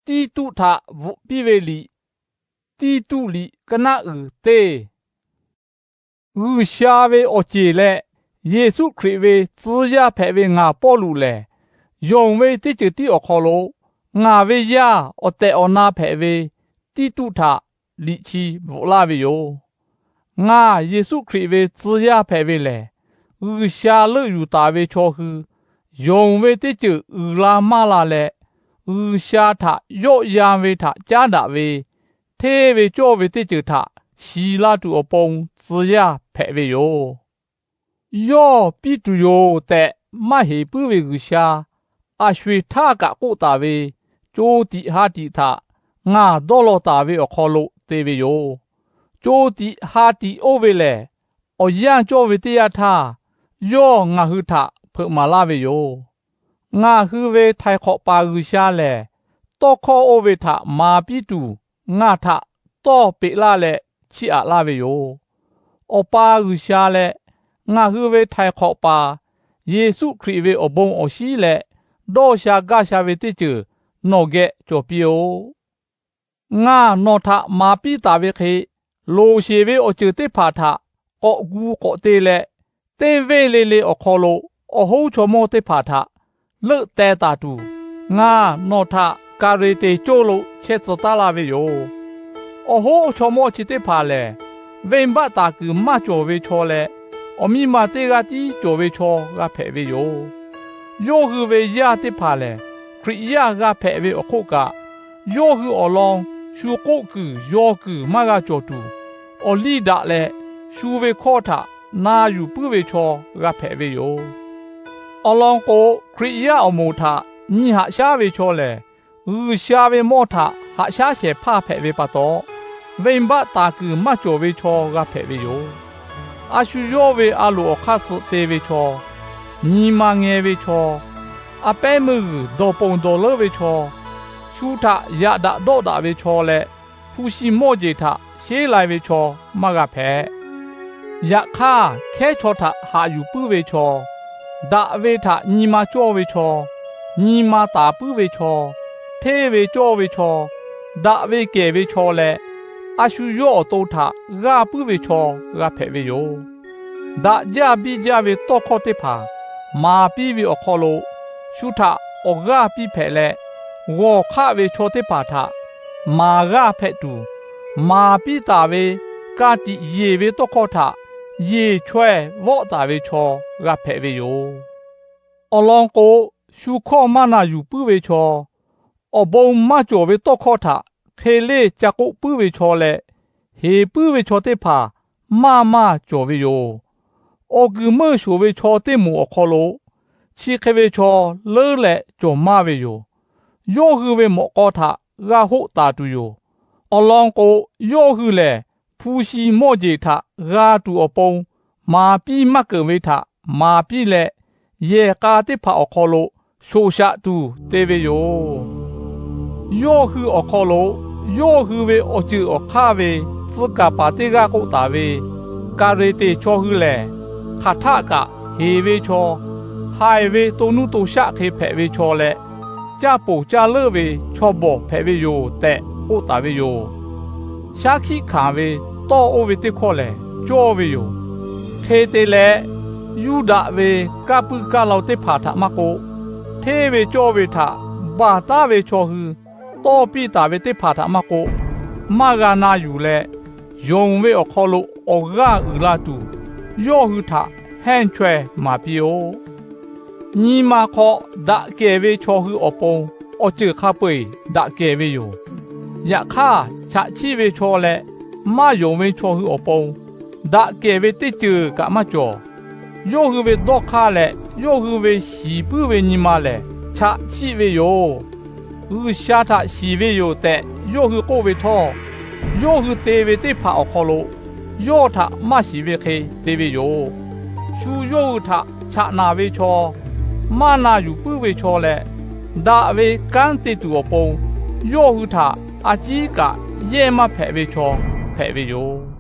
တီတုထဝပိဝေလီတီတုလီကနဥတေဥရှာဝေအကျေလေယေစုခရစ်ဝေဇီးရဖဲဝေငါပေါ်လူလေယုံဝေတိကျတိအခေါ်လို့ငါဝေရအတေအနာဖဲဝေတီတုထလီချီဗလာဝေယောငါယေစုခရစ်ဝေဇီးရဖဲဝေလေဥရှာလူယူတာဝေချောဟုယုံဝေတိကျဥလာမလာလေဥရှာထယော့ရံဝေထကြာတာဝေထေဝေကြောဝေတိကျထရှိလာတူအပုံဇီးရဖဲဝေယောယောပိတူယောတဲ့မဟေပုဝေကူရှာအရွှေထကကိုတာဝေကျိုးတီဟာတီထငါဒေါ်လောတာဝေအခေါ်လို့တေဝေယောကျိုးတီဟာတီအိုဝေလေအယံကြောဝေတရထယောငါဟုထဖမလာဝေယောငါဟုဝေထိုင်ခော့ပါကူရှာလေတောခောအိုဝေထမာပိတူငါထတောပေလာလေချီအလာဝေယောအပါကူရှာလေငါဟုဝေထိုင်ခော့ပါယေစုခရစ်ဝေအဘုံအရှိလေဒေါ်ရှာကရှာဝေတိကျနော့ကဲကြောပြေယောငါနော့ထမာပိတာဝေခေလိုရှေဝေအကျတိဖာထကော့ကူကော့တေလေတေဝေလေလေအခေါ်လို့အဟုချောမောတိဖာထလွတ်တဲတာတူငါနော့ထကာရီတေကျိုးလို့ချက်စတာလာဝေယောအဟုချောမောချတိဖာလေဝိမ်ဘတာကူမကြောဝေချောလေအမိမတေကတိကြောဝေချောကဖဲဝေယောယောဟုဝေရတိဖာလေခရိယာကဖဲဝေအခုကယောဟုအလောင်းရှုကုတ်ကူယောကူမကကြောတူအလီဒါလေရှုဝေခောထနာယူပုဝေချောကဖဲဝေယောအလောင်းကိုခရိယာအမိုထညီဟာရှာဝေချောလေဥရှာဝေမောထဟာရှာရှေဖဖဲဝေပတော့ဝိမ်ဘတာကူမကြောဝေချောကဖဲဝေယောအရှုယောဝေအလိုအခါစတေဝေချောညီမငယ်ဝေချောအပဲမှုဒေါ်ပုံဒေါ်လဝေချောရှုထရဒဒေါ်ဒါဝေချောလေဖူရှိမောဂျေထရှေးလိုက်ဝေချောမကဖဲယခါခဲချောထဟာယူပုဝေချောဒါဝေထညီမကြောဝေချောညီမတာပုဝေချောထေဝေကြောဝေချောဒါဝေကေဝေချောလေအရှုယောတောထဂါပုဝေချောဂါဖဲဝေယောဒါကြပိကြဝေတောခောတိဖာမာပိဝေအခေါ်လို့ရှုထဩဂါပိဖဲလေဝေါခဝေချောတိဖာထမာဂဖဲတူမာပိတာဝေကာတိယေဝေတောခောထယေချွဲဝေါတာဝေချောဂါဖဲဝေယောအလောင်းကိုရှုခောမနာယူပုဝေချောအဘုံမကြောဝေတောခောထထေလေကြကုပုဝေချောလေဟေပုဝေချောတိဖာမကြောဝေယောဩဂုမရှောဝေချောတိမူအခေါ်လို့ချီခဝေချောလဲလေကြောမဝေယောယောဟုဝေမောကောထဂါဟုတာတူယောအလောင်းကိုယောဟုလေဖူရှိမောဂျေထဂါတူအပုံမာပိမကဝေထမာပိလေယေကာတိဖာအခေါ်လို့ရှောရှာတူတေဝေယောယောဟုအခေါ်လို့ယောဟုဝေအကျအခါဝေစကပါတိကကိုတာဝေကာရီတေချောဟုလေခါထကဟေဝေချောဟိုင်ဝေတုံနုတုရှာခေဖဲဝေချောလေကြပိုကြလေဝေချောဘောဖဲဝေယောတဲ့ကိုတာဝေယောရှာခိခါဝေတောအိုဝေတိခောလေကြောဝေယောထေတေလေယူဒဝေကပုကလောက်တိဖာထမကိုထေဝေကြောဝေထဘာတာဝေချောဟုတောပိတာဝေတိဖာထမကိုမဂနာယူလေယုံဝေအခေါ်လို့ဩဂါဥလာတူယောဟုထဟန်ချွဲမာပီယိုညီမခောဒါကေဝေချောဟုအပုံအကျခပွေဒါကေဝေယောယခါချချီဝေချောလေမယုံဝေချောဟုအပုံဒါကေဝေတိကျကမကျော်ယောဟုဝေဒေါခါလေယောဟုဝေရှိပုဝေညီမလေချချီဝေယောဥရှာထရှိဝေယောတဲ့ယောဟုကိုဝေထောယောဟုတေဝေတိဖာအခေါ်လို့ယောထမရှိဝေခေတေဝေယောရှုယောထချနာဝေချောမနာယူပုဝေချောလေဒါဝေကန်တိတူအပုံယောဟုထအကြီးကယေမဖဲဝေချောဖဲဝေယော